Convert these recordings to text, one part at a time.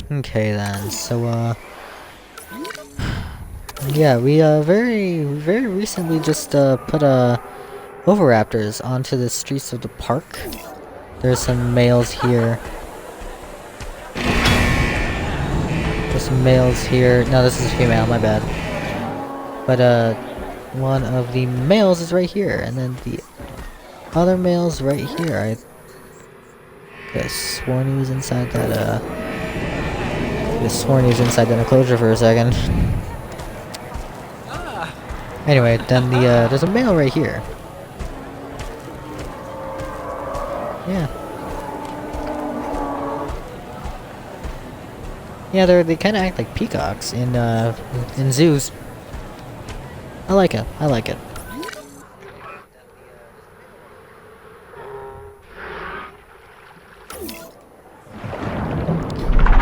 Okay then, so yeah, we very recently just put oviraptors onto the streets of the park. There's some males here. There's some males here. No, this is a female, my bad. But one of the males is right here, and then the other male's right here. I could have sworn he was inside that enclosure for a second. Anyway, then there's a male right here. Yeah. Yeah, they kind of act like peacocks in zoos. I like it. I like it.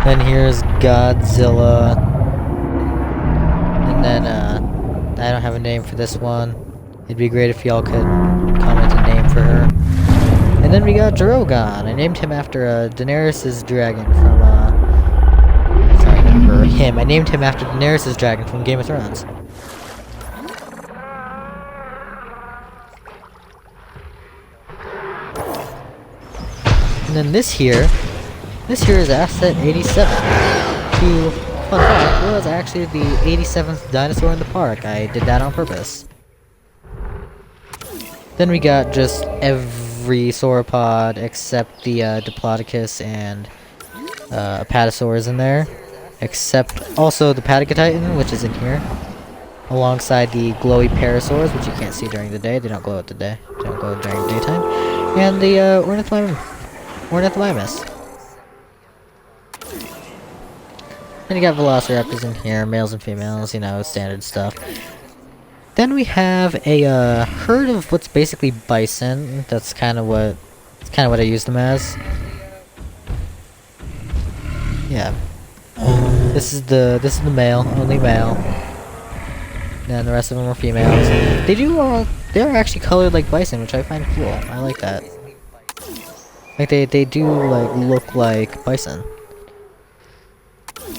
Then here's Godzilla. And then I don't have a name for this one. It'd be great if y'all could comment a name for her. And then we got Drogon. I named him after Daenerys' dragon from sorry, for him. I named him after Daenerys' dragon from Game of Thrones. And then this here is Asset 87, who, fun fact, was actually the 87th dinosaur in the park. I did that on purpose. Then we got just every sauropod except the Diplodocus and Apatosaurs in there, except also the Patagotitan, which is in here, alongside the glowy Parasaurs, which you can't see during the day. They don't glow at the day. They don't glow during daytime. And the Ornithomimus. Then you got Velociraptors in here, males and females, you know, standard stuff. Then we have a herd of what's basically bison. That's kind of what I use them as. Yeah. This is the male, only male. And the rest of them are females. They're actually colored like bison, which I find cool. I like that. Like they do like look like bison.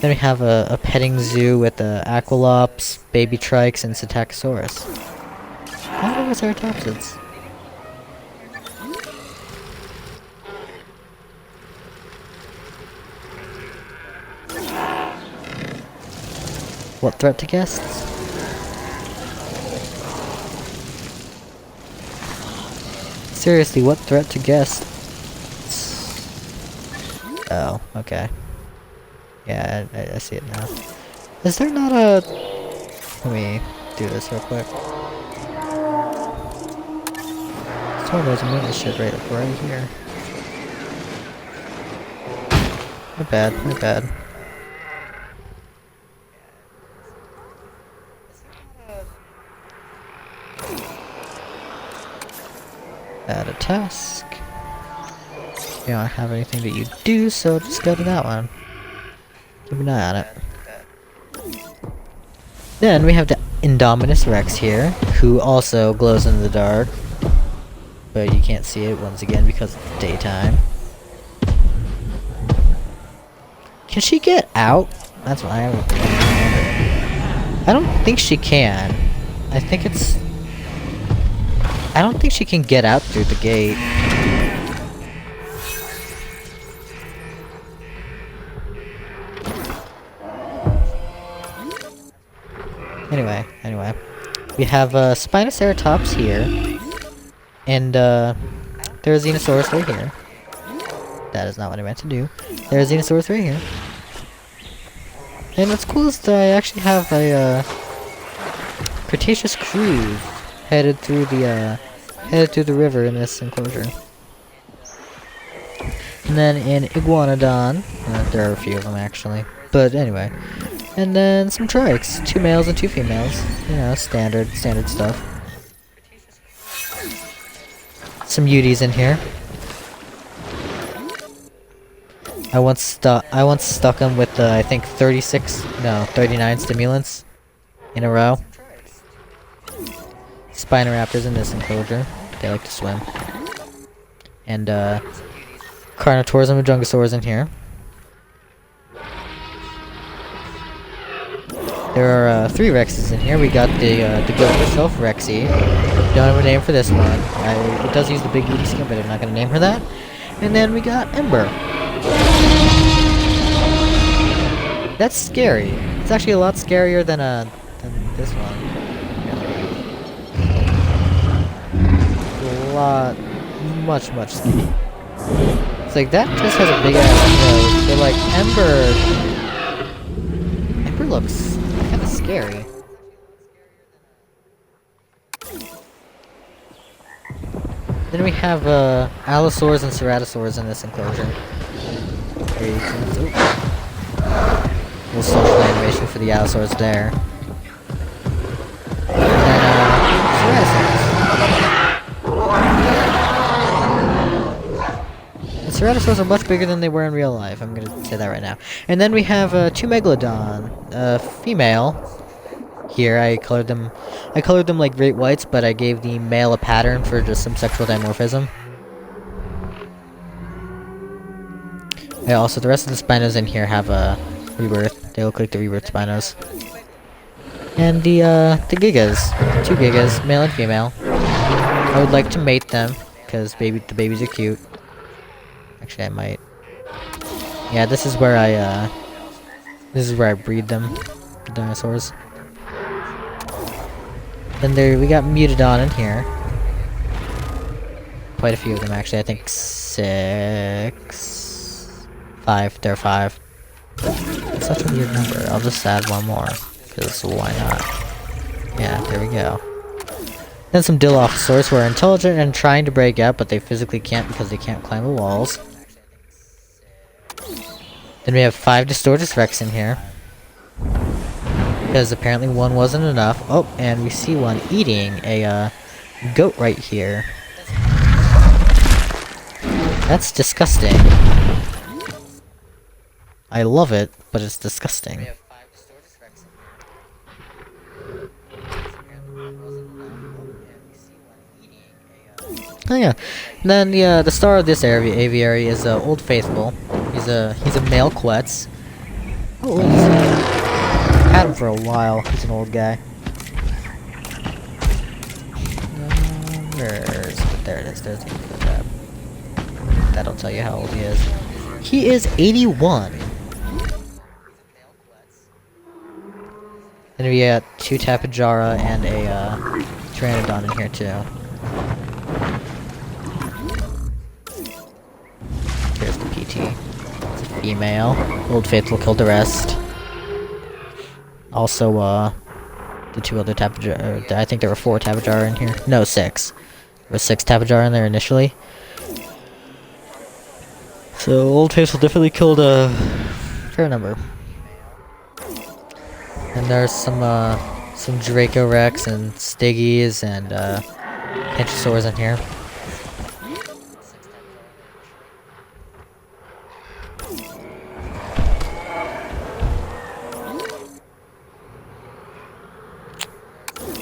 Then we have a petting zoo with Aqualops, baby trikes, and Psittacosaurus. I don't know Ceratopsids. What threat to guests? Seriously, what threat to guests? Oh, okay. Yeah, I see it now. Is there not a... Let me do this real quick. So there's a mini ship right here. My bad. Add a task. You don't have anything that you do, so just go to that one. Keep an eye on it. Then we have the Indominus Rex here, who also glows in the dark. But you can't see it once again because it's daytime. Can she get out? That's what I wonder. I don't think she can. I don't think she can get out through the gate. Anyway. We have Spinoceratops here. And there's Xenosaurus right here. That is not what I meant to do. There's Xenosaurus right here. And what's cool is that I actually have a Cretaceous cruise headed through the river in this enclosure. And then in Iguanodon, there are a few of them actually. But anyway. And then some trikes, 2 males and 2 females. You know, standard stuff. Some Uties in here. I once stuck them with I think 39 stimulants in a row. Spinoraptors in this enclosure. They like to swim. And Carnotaurs and Majungasaurs in here. There are 3 Rexes in here. We got the goat herself, Rexy. Don't have a name for this one. It does use the big booty skin, but I'm not gonna name her that. And then we got Ember. That's scary. It's actually a lot scarier than this one. A lot, much scary. It's like that just has a big ass nose. But like Ember looks kind of scary. Then we have Allosaurs and Ceratosaurs in this enclosure. Little social animation for the Allosaurs there. And then Ceratosaurs. The Ceratosaurs are much bigger than they were in real life. I'm gonna say that right now. And then we have 2 Megalodon, female. Here I colored them like great whites, but I gave the male a pattern for just some sexual dimorphism. Yeah, also the rest of the Spinos in here have a rebirth. They look like the rebirth Spinos. And the Gigas, 2 Gigas, male and female. I would like to mate them because the babies are cute. Actually, I might. Yeah, this is where I breed them, the dinosaurs. Then we got Mutodon in here. Quite a few of them actually, I think 6... 5, there are 5. It's such a weird number, I'll just add 1 more, because why not? Yeah, there we go. Then some Dilophosaurs who are intelligent and trying to break out, but they physically can't because they can't climb the walls. Then we have 5 Distortus Rex in here. Because apparently 1 wasn't enough. Oh, and we see one eating a goat right here. That's disgusting. I love it, but it's disgusting. Oh yeah, and then the star of this aviary is Old Faithful. He's a male Quetz. How old is he? Had him for a while. He's an old guy. There it is. There's the info tab. That'll tell you how old he is. He is 81. Then we got 2 Tapejara and a Pteranodon in here too. Here's the PT. It's a female. Old Faithful killed the rest. Also, the 2 other Tapejara. I think there were 4 Tapejara in here. No, 6. There were 6 Tapejara in there initially. So Old Faithful definitely killed a fair number. And there's some Draco Rex and Stiggies and Pinchosaurs in here.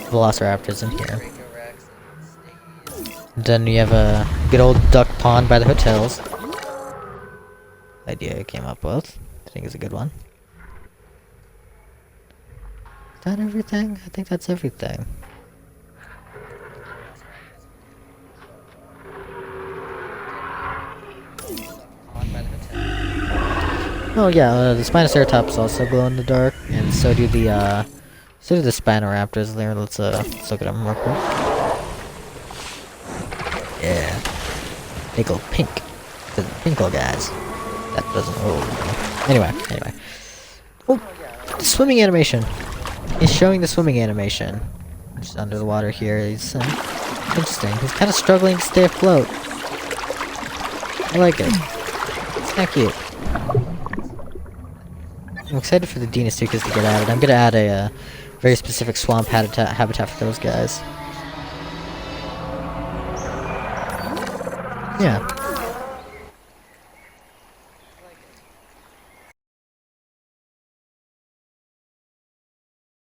Velociraptors in here. Then we have a good old duck pond by the hotels. Idea I came up with. I think it's a good one. Is that everything? I think that's everything. Oh yeah, the Spinoceratops also glow in the dark, and so do the Spinoraptors there. Let's look at them real quick. Yeah. They go pink. The pinkle guys. That doesn't... Oh. Anyway. Oh! The swimming animation! He's showing the swimming animation. Just under the water here. He's interesting. He's kind of struggling to stay afloat. I like it. It's kinda cute. I'm excited for the Dinosuchus to get added. I'm gonna add a very specific swamp habitat for those guys. Yeah.